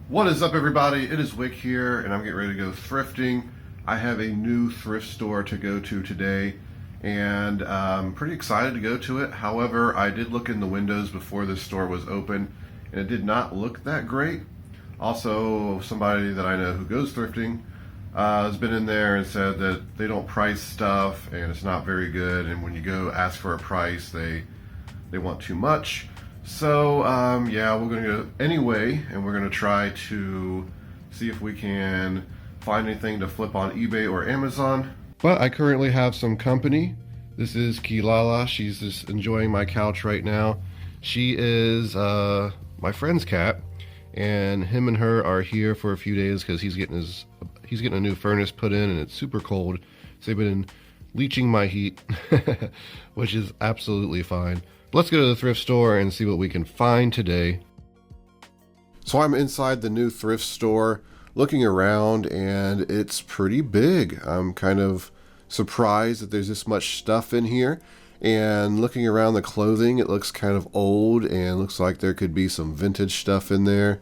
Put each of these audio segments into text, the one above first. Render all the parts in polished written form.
What is up, everybody? It is Wick here, and I'm getting ready to go thrifting. I have a new thrift store to go to today, and I'm pretty excited to go to it. However, I did look in the windows before this store was open, and it did not look that great. Also, somebody that I know who goes thrifting has been in there and said that they don't price stuff, and it's not very good, and when you go ask for a price, they want too much. So yeah, we're gonna go anyway, and we're gonna try to see if we can find anything to flip on eBay or Amazon. But I currently have some company. This is Kilala. She's just enjoying my couch right now. She is my friend's cat, and him and her are here for a few days because he's getting a new furnace put in, and it's super cold. So they've been leeching my heat, which is absolutely fine. Let's go to the thrift store and see what we can find today. So I'm inside the new thrift store looking around, and it's pretty big. I'm kind of surprised that there's this much stuff in here, and looking around the clothing, it looks kind of old and looks like there could be some vintage stuff in there.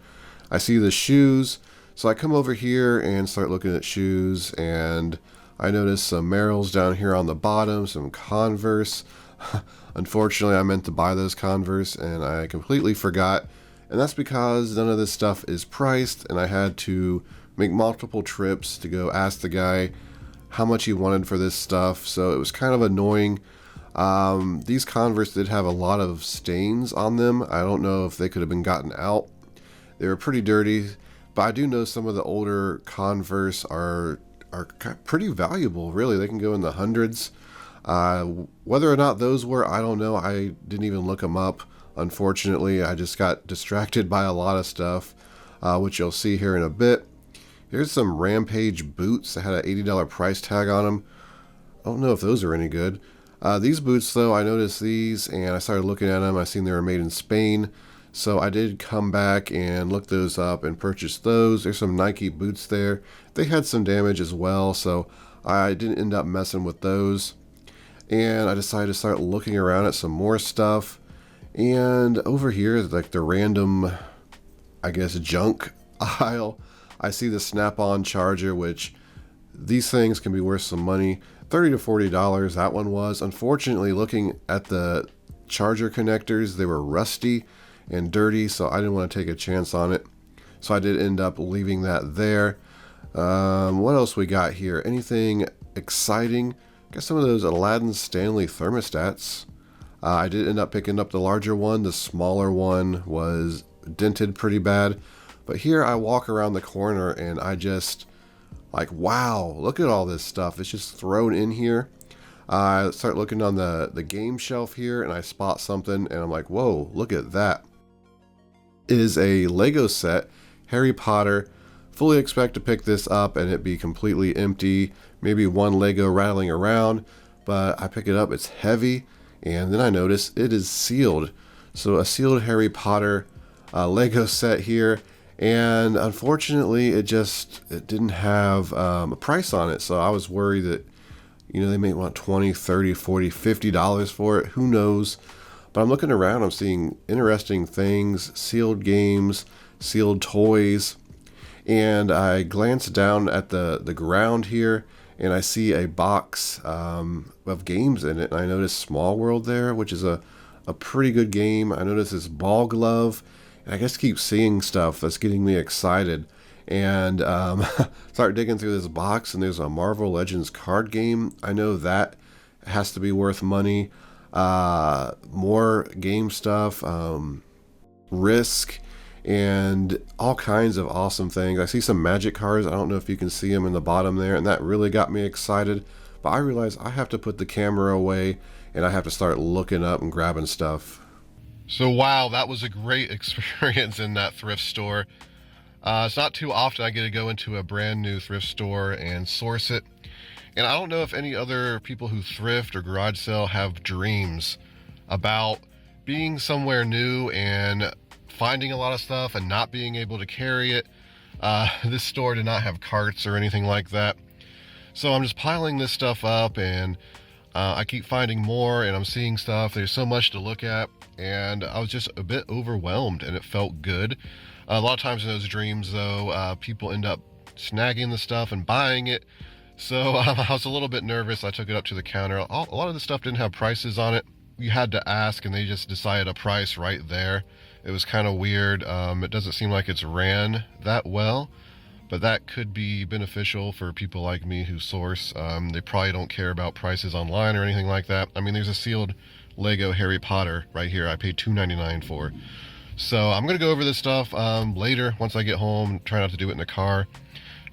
I see the shoes, so I come over here and start looking at shoes, and I notice some Merrells down here on the bottom, some Converse. Unfortunately, I meant to buy those Converse and I completely forgot, and that's because none of this stuff is priced, and I had to make multiple trips to go ask the guy how much he wanted for this stuff, so it was kind of annoying. These Converse did have a lot of stains on them. I don't know if they could have been gotten out. They were pretty dirty, but I do know some of the older Converse are pretty valuable, really. They can go in the hundreds. Whether or not those were, I don't know. I didn't even look them up. Unfortunately, I just got distracted by a lot of stuff, which you'll see here in a bit. Here's some Rampage boots that had an $80 price tag on them. I don't know if those are any good. These boots, though, I noticed these and I started looking at them. I seen they were made in Spain, so I did come back and look those up and purchase those. There's some Nike boots there. They had some damage as well, so I didn't end up messing with those. And I decided to start looking around at some more stuff. And over here is like the random, I guess, junk aisle. I see the Snap-on charger, which these things can be worth some money. $30 to $40 that one was. Unfortunately, looking at the charger connectors, they were rusty and dirty, so I didn't want to take a chance on it. So I did end up leaving that there. What else we got here? Anything exciting? Got some of those Aladdin Stanley thermostats. I did end up picking up the larger one. The smaller one was dented pretty bad. But here I walk around the corner and I just like, wow, look at all this stuff. It's just thrown in here. I start looking on the game shelf here and I spot something and I'm like, whoa, look at that. It is a Lego set, Harry Potter. Fully expect to pick this up and it be completely empty, maybe one Lego rattling around, but I pick it up, it's heavy, and then I notice it is sealed. So a sealed Harry Potter Lego set here, and unfortunately it didn't have a price on it, so I was worried that, you know, they may want $20, $30, $40, $50 for it, who knows. But I'm looking around, I'm seeing interesting things, sealed games, sealed toys. And I glance down at the ground here and I see a box of games in it. And I notice Small World there, which is a pretty good game. I notice this Ball Glove, and I just keep seeing stuff that's getting me excited. And start digging through this box, and there's a Marvel Legends card game. I know that has to be worth money. More game stuff, Risk, and all kinds of awesome things. I see some Magic cards. I don't know if you can see them in the bottom there, and that really got me excited. But I realized I have to put the camera away and I have to start looking up and grabbing stuff. So wow, that was a great experience in that thrift store. It's not too often I get to go into a brand new thrift store and source it. And I don't know if any other people who thrift or garage sale have dreams about being somewhere new and finding a lot of stuff and not being able to carry it. This store did not have carts or anything like that. So I'm just piling this stuff up, and I keep finding more, and I'm seeing stuff. There's so much to look at, and I was just a bit overwhelmed, and it felt good. A lot of times in those dreams, though, people end up snagging the stuff and buying it. So I was a little bit nervous. I took it up to the counter. A lot of the stuff didn't have prices on it. You had to ask, and they just decided a price right there. It was kind of weird. It doesn't seem like it's ran that well, but that could be beneficial for people like me who source. They probably don't care about prices online or anything like that. I mean, there's a sealed Lego Harry Potter right here I paid $2.99 for. So I'm going to go over this stuff later once I get home. Try not to do it in the car.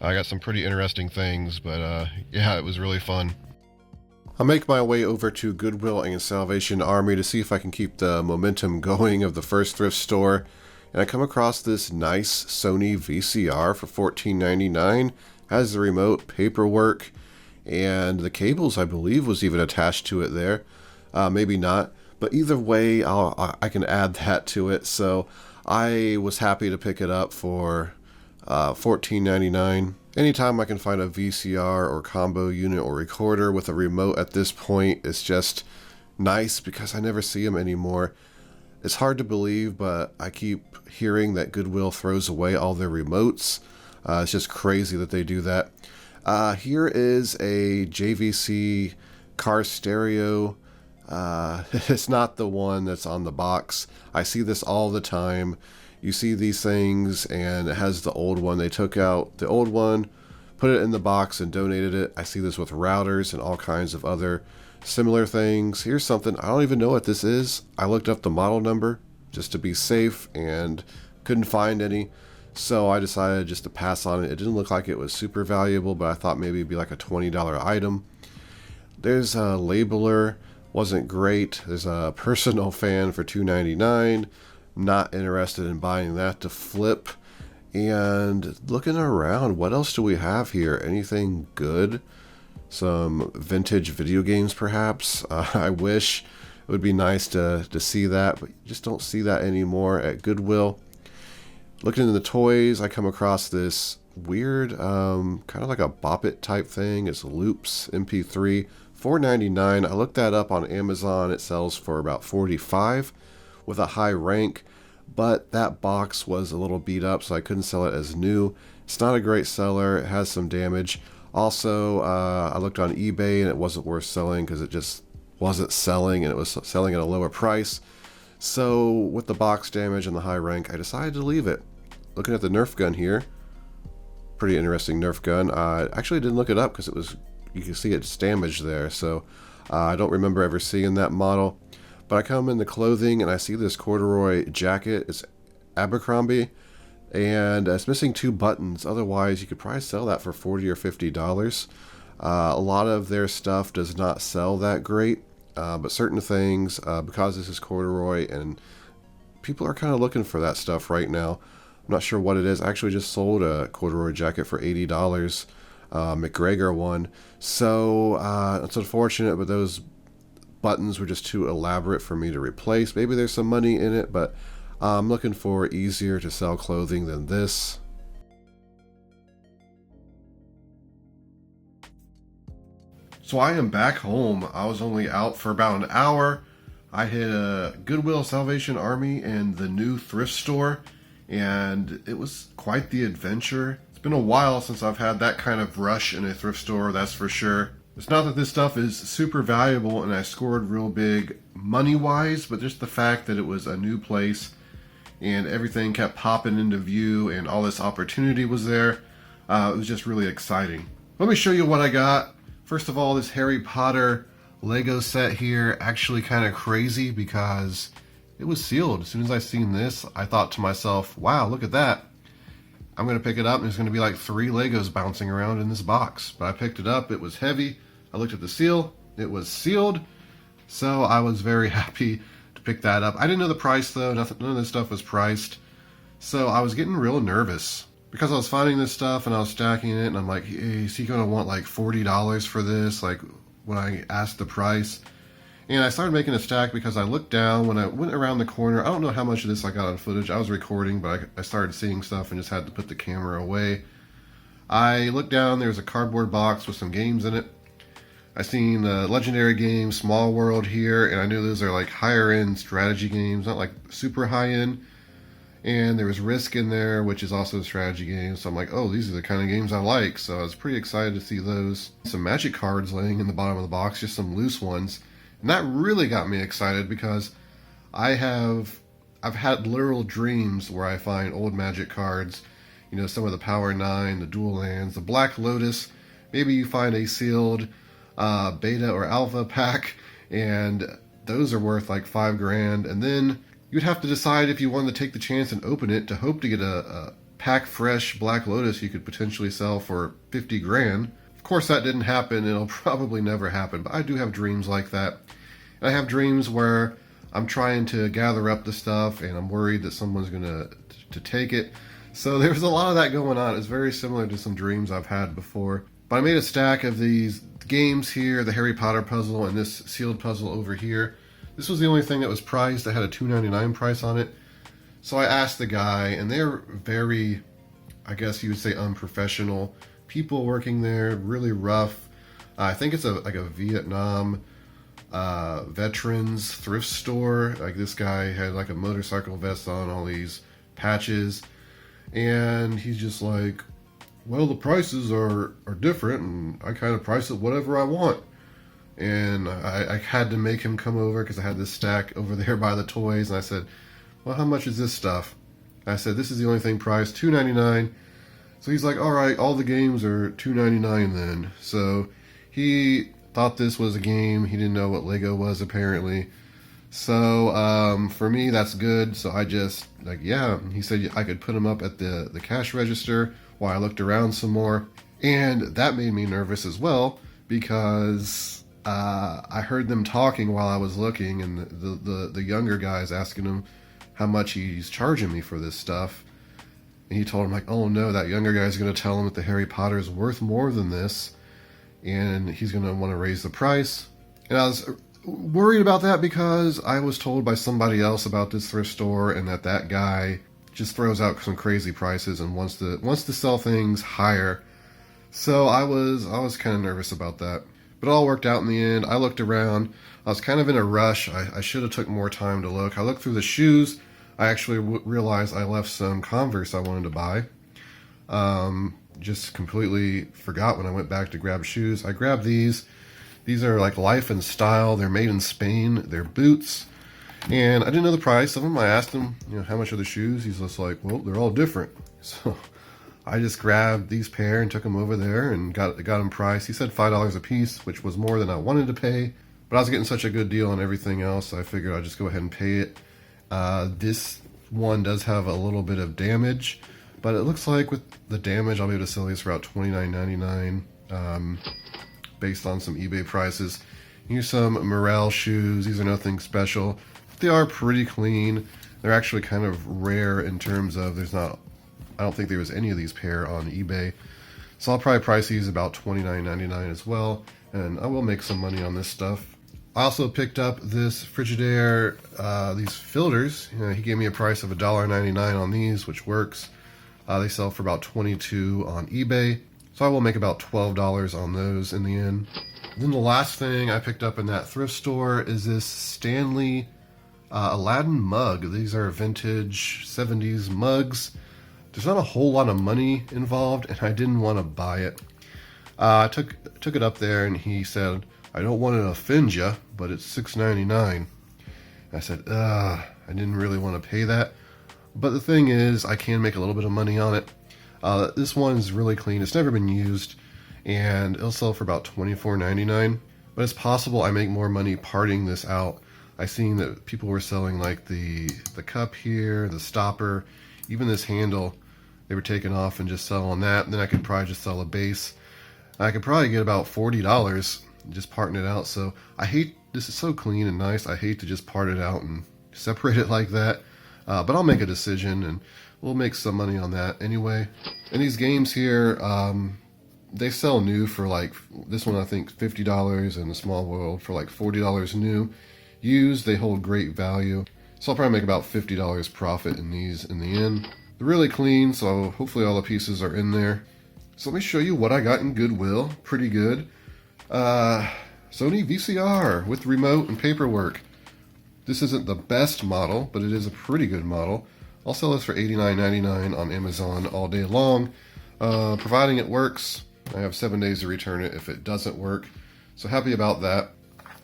I got some pretty interesting things, but yeah, it was really fun. I'll make my way over to Goodwill and Salvation Army to see if I can keep the momentum going of the first thrift store. And I come across this nice Sony VCR for $14.99. Has the remote, paperwork, and the cables, I believe, was even attached to it there. Maybe not. But either way, I can add that to it. So I was happy to pick it up for $14.99. Anytime I can find a VCR or combo unit or recorder with a remote at this point, it's just nice because I never see them anymore. It's hard to believe, but I keep hearing that Goodwill throws away all their remotes. It's just crazy that they do that. Here is a JVC car stereo. It's not the one that's on the box. I see this all the time. You see these things, and it has the old one. They took out the old one, put it in the box, and donated it. I see this with routers and all kinds of other similar things. Here's something. I don't even know what this is. I looked up the model number just to be safe and couldn't find any. So I decided just to pass on it. It didn't look like it was super valuable, but I thought maybe it'd be like a $20 item. There's a labeler. Wasn't great. There's a personal fan for $2.99. Not interested in buying that to flip. And looking around, what else do we have here? Anything good? Some vintage video games, perhaps? I wish it would be nice to see that, but you just don't see that anymore at Goodwill. Looking into the toys, I come across this weird, kind of like a Bop It type thing. It's Loops MP3, $4.99. I looked that up on Amazon. It sells for about $45 with a high rank, but that box was a little beat up, so I couldn't sell it as new. It's not a great seller. It has some damage. Also, I looked on eBay, and it wasn't worth selling because it just wasn't selling, and it was selling at a lower price. So with the box damage and the high rank, I decided to leave it. Looking at the Nerf gun here, pretty interesting Nerf gun. I actually didn't look it up because it was, you can see it's damaged there, so I don't remember ever seeing that model. But I come in the clothing and I see this corduroy jacket. It's Abercrombie, and it's missing 2 buttons. Otherwise, you could probably sell that for $40 or $50. A lot of their stuff does not sell that great, but certain things, because this is corduroy, and people are kind of looking for that stuff right now. I'm not sure what it is. I actually just sold a corduroy jacket for $80, McGregor one. So it's unfortunate, but those buttons were just too elaborate for me to replace. Maybe there's some money in it, but I'm looking for easier to sell clothing than this. So I am back home. I was only out for about an hour. I hit a Goodwill, Salvation Army, and the new thrift store, and it was quite the adventure. It's been a while since I've had that kind of rush in a thrift store, that's for sure. It's not that this stuff is super valuable and I scored real big money-wise, but just the fact that it was a new place and everything kept popping into view and all this opportunity was there, it was just really exciting. Let me show you what I got. First of all, this Harry Potter Lego set here, actually kind of crazy because it was sealed. As soon as I seen this, I thought to myself, wow, look at that. I'm going to pick it up and there's going to be like 3 Legos bouncing around in this box. But I picked it up, it was heavy. I looked at the seal, it was sealed. So I was very happy to pick that up. I didn't know the price though, none of this stuff was priced. So I was getting real nervous because I was finding this stuff and I was stacking it and I'm like, hey, is he going to want like $40 for this? Like when I asked the price. And I started making a stack because I looked down when I went around the corner. I don't know how much of this I got on footage. I was recording, but I started seeing stuff and just had to put the camera away. I looked down, there's a cardboard box with some games in it. I seen the legendary game Small World here, and I knew those are like higher end strategy games, not like super high end. And there was Risk in there, which is also a strategy game. So I'm like, oh, these are the kind of games I like. So I was pretty excited to see those. Some Magic cards laying in the bottom of the box, just some loose ones. And that really got me excited because I've had literal dreams where I find old Magic cards, you know, some of the Power 9, the Dual Lands, the Black Lotus. Maybe you find a sealed beta or alpha pack, and those are worth like $5,000. And then you'd have to decide if you wanted to take the chance and open it to hope to get a pack fresh Black Lotus you could potentially sell for $50,000. Of course, that didn't happen. It'll probably never happen, but I do have dreams like that. And I have dreams where I'm trying to gather up the stuff and I'm worried that someone's going to take it. So there's a lot of that going on. It's very similar to some dreams I've had before. But I made a stack of these games here, the Harry Potter puzzle and this sealed puzzle over here. This was the only thing that was priced. I had a $2.99 price on it. So I asked the guy, and they're very, I guess you would say, unprofessional people working there, really rough. I think it's like a Vietnam veterans thrift store. Like this guy had like a motorcycle vest on, all these patches, and he's just like, well, the prices are different, and I kind of price it whatever I want. And I had to make him come over because I had this stack over there by the toys. And I said, well, how much is this stuff? I said, this is the only thing priced, $2.99. So he's like, all right, all the games are $2.99 then. So he thought this was a game. He didn't know what Lego was, apparently. So for me, that's good. So I just, like, yeah. He said I could put him up at the cash register while I looked around some more. And that made me nervous as well because I heard them talking while I was looking, and the younger guy's asking him how much he's charging me for this stuff. And he told him, like, oh no, that younger guy's going to tell him that the Harry Potter is worth more than this, and he's going to want to raise the price. And I was worried about that because I was told by somebody else about this thrift store, and that guy just throws out some crazy prices and wants to sell things higher. So I was kind of nervous about that. But it all worked out in the end. I looked around. I was kind of in a rush. I should have took more time to look. I looked through the shoes. I actually realized I left some Converse I wanted to buy. Just completely forgot when I went back to grab shoes. I grabbed these. These are like Life and Style. They're made in Spain. They're boots. And I didn't know the price of them. I asked him, how much are the shoes? He's just like, well, they're all different. So I just grabbed these pair and took them over there and got them priced. He said $5 a piece, which was more than I wanted to pay. But I was getting such a good deal on everything else, so I figured I'd just go ahead and pay it. This one does have a little bit of damage, but it looks like with the damage, I'll be able to sell these for about $29.99 based on some eBay prices. Here's some Morel shoes. These are nothing special. They are pretty clean. They're actually kind of rare in terms of I don't think there was any of these pair on eBay. So I'll probably price these about $29.99 as well. And I will make some money on this stuff. I also picked up this Frigidaire, these filters. He gave me a price of $1.99 on these, which works. They sell for about $22 on eBay. So I will make about $12 on those in the end. And then the last thing I picked up in that thrift store is this Stanley Aladdin mug. These are vintage 70s mugs. There's not a whole lot of money involved, and I didn't want to buy it. I took it up there, and he said, I don't want to offend you, but it's $6.99. I said, I didn't really want to pay that. But the thing is, I can make a little bit of money on it. This one's really clean. It's never been used, and it'll sell for about $24.99. But it's possible I make more money parting this out. I seen that people were selling like the cup here, the stopper, even this handle. They were taking off and just selling that. And then I could probably just sell a base. I could probably get about $40 just parting it out. So this is so clean and nice. I hate to just part it out and separate it like that. But I'll make a decision and we'll make some money on that anyway. And these games here, they sell new for like, this one I think $50 and the Small World for like $40 new. Used, they hold great value. So I'll probably make about $50 profit in these in the end. They're really clean, so hopefully all the pieces are in there. So let me show you what I got in Goodwill. Pretty good. Sony VCR with remote and paperwork. This isn't the best model, but it is a pretty good model. I'll sell this for $89.99 on Amazon all day long, providing it works. I have 7 days to return it if it doesn't work. So happy about that.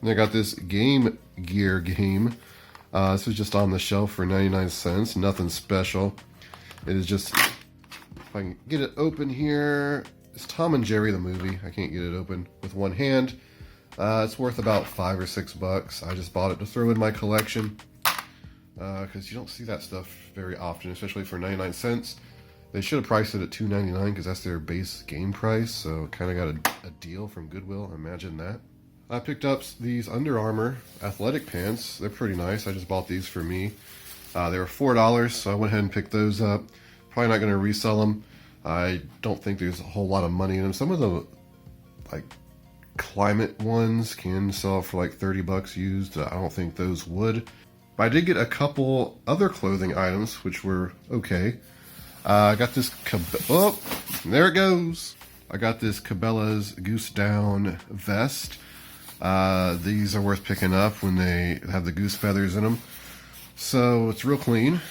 And I got this Game Gear game. This was just on the shelf for 99 cents. Nothing special. It is just, if I can get it open here, it's Tom and Jerry the movie. I can't get it open with one hand. It's worth about $5 or $6. I just bought it to throw in my collection because you don't see that stuff very often, especially for 99 cents. They should have priced it at $2.99 because that's their base game price, so kind of got a deal from Goodwill. Imagine that. I picked up these Under Armour athletic pants. They're pretty nice. I just bought these for me. They were $4, so I went ahead and picked those up. Probably not going to resell them. I don't think there's a whole lot of money in them. Some of the like climate ones can sell for like $30 used. I don't think those would. But I did get a couple other clothing items, which were okay. I got this, oh, there it goes. I got this Cabela's Goose Down vest. These are worth picking up when they have the goose feathers in them. So it's real clean.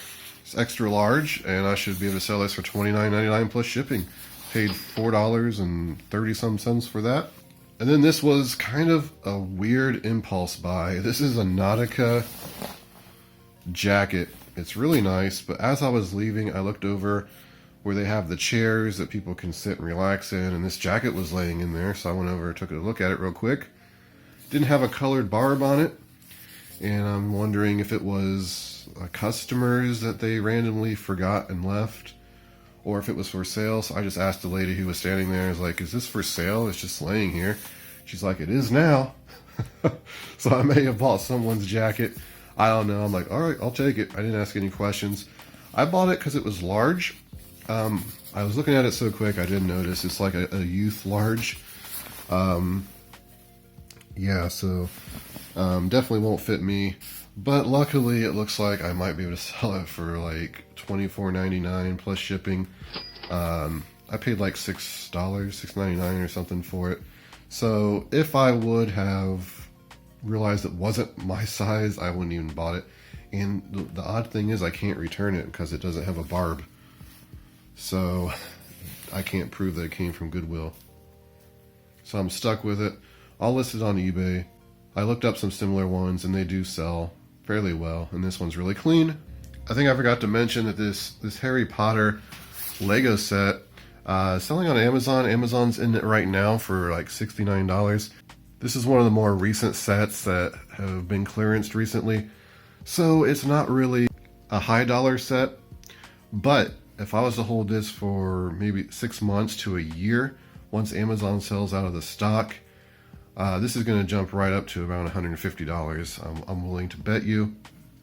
It's extra large, and I should be able to sell this for $29.99 plus shipping. Paid $4.30 some for that. And then this was kind of a weird impulse buy. This is a Nautica jacket. It's really nice, but as I was leaving, I looked over where they have the chairs that people can sit and relax in, and this jacket was laying in there, so I went over and took a look at it real quick. Didn't have a colored barb on it, and I'm wondering if it was customers that they randomly forgot and left, or if it was for sale. So I just asked the lady who was standing there, I was like, is this for sale? It's just laying here. She's like, it is now. So I may have bought someone's jacket. I don't know. I'm like, all right, I'll take it. I didn't ask any questions. I bought it because it was large. I was looking at it so quick, I didn't notice. It's like a youth large. Yeah, so definitely won't fit me. But luckily, it looks like I might be able to sell it for like $24.99 plus shipping. I paid like $6.99 or something for it. So if I would have realized it wasn't my size, I wouldn't even bought it. And the odd thing is I can't return it because it doesn't have a barb. So I can't prove that it came from Goodwill. So I'm stuck with it. I'll list it on eBay. I looked up some similar ones and they do sell fairly well. And this one's really clean. I think I forgot to mention that this Harry Potter Lego set selling on Amazon. Amazon's in it right now for like $69. This is one of the more recent sets that have been clearanced recently. So it's not really a high dollar set, but if I was to hold this for maybe 6 months to a year, once Amazon sells out of the stock, this is going to jump right up to around $150. I'm willing to bet you.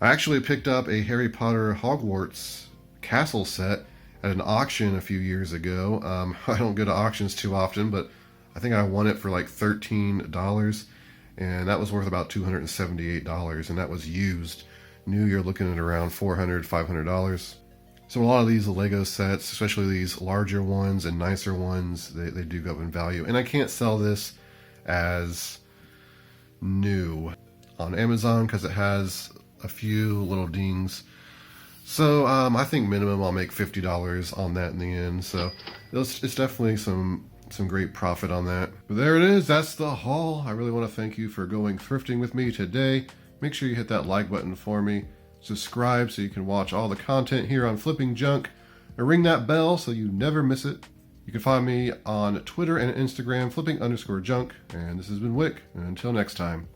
I actually picked up a Harry Potter Hogwarts castle set at an auction a few years ago. I don't go to auctions too often, but I think I won it for like $13, and that was worth about $278, and that was used. New, you're looking at around $400, $500. So a lot of these Lego sets, especially these larger ones and nicer ones, they do go up in value. And I can't sell this as new on Amazon because it has a few little dings. So I think minimum I'll make $50 on that in the end. So it's definitely some great profit on that. But there it is. That's the haul. I really want to thank you for going thrifting with me today. Make sure you hit that like button for me. Subscribe so you can watch all the content here on Flipping Junk. And ring that bell so you never miss it. You can find me on Twitter and Instagram, flipping_junk. And this has been Wick. And until next time.